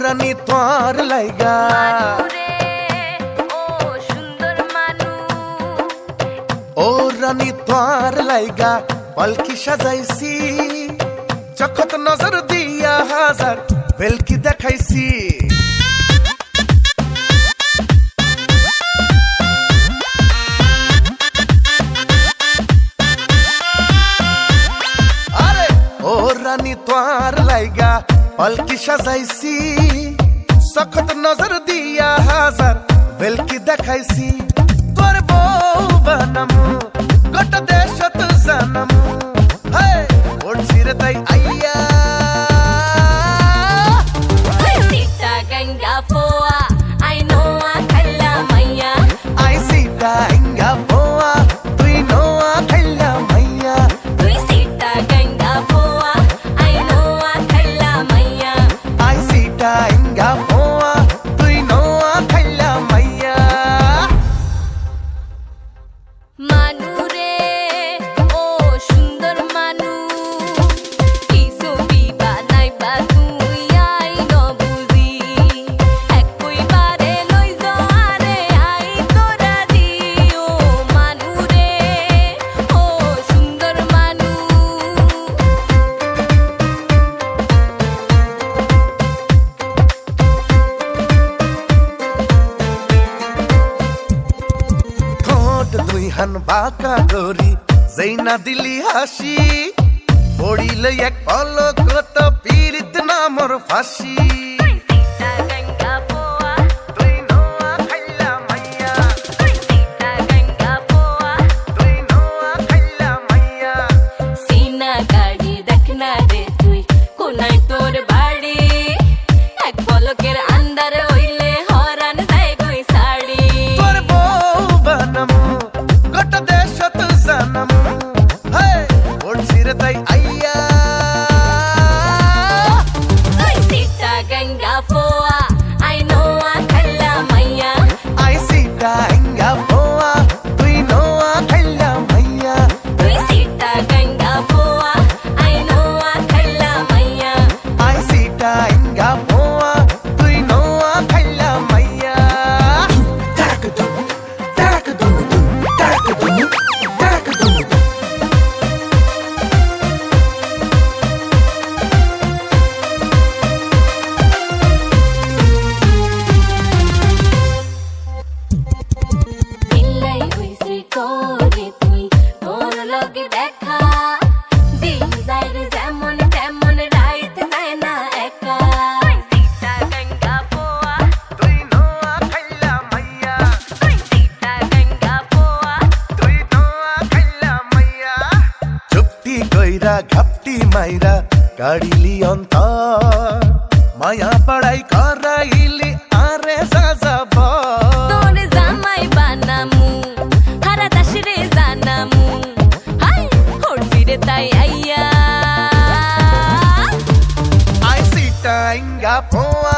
রানী তোর লাইগা ও রানী তোর লাইগা পালকি সাজাইছি চখত নজর দিয়া হাজার বেলকি দেখাইছি আরে ও রানী তোর লাইগা পালকি সাজাইছি চখত নজর দিয়া হাজার বেলকি দেখাইছি তোর বউ বানামু গোটা দেশত জানামু হায় ওড়ছি রে তাই আইয়া Sita ganga poa I know a khalla maiya I sita ganga poa tui know a khalla maiya tui sita ganga poa I know a khalla maiya I sita ganga poa tui know a khalla maiya manu re o sundor manu ki sobi banai ba tui ai no buzi ekoi bare loi jo are ai tora di o manu re o sundor manu ঠোঁট দুই হান বাঁকা গরি যেই না দিলি হাসি পড়িলে এক পলকত পীড়িত না মোর ফাঁসি Sita ganga poa তুই নোয়া খাইলা মাইয়া Sita ganga poa তুই নোয়া খাইলা মাইয়া সিনা গাড়ি দেখনা রে তুই কোনায় তোর বাড়ি এক পলকের আন্দার হইলে হরান যায় কই শাড়ি তোর বউ বানামু গোটা দেশত জানামু হায় ওড়ছি রে তাই আইয়া তুই সিটা গঙ্গা পোয়া আই নো আ খাল্লা মাইয়া I sita ganga poa তুই নোয়া খাইলা মাইয়া তুই সিটা গঙ্গা পোয়া আই নো আ খাল্লা মাইয়া I sita ganga poa তুই নোয়া খাইলা মাইয়া তারাকদুম তারাকদুম তারাকদুম তারাকদুম মিলাই হইছে করে তুই তোর লগে দেখা দিন যায় রে যেমন তেমন রাইত যায় না একা সিটা গঙ্গা পোয়া তুই নোয়া খাইলা মাইয়া সিটা গঙ্গা পোয়া তুই নোয়া খাইলা মাইয়া চুপটি কইরা ঘাপটি মাইরা কাড়িলি অন্তর মায়া পড়াই করাইলি আরে সাজাব তোর জামাই বানামু হারা দাসরে জানামু হাই হড়ছি রে তাই আইয়া I sita ganga poa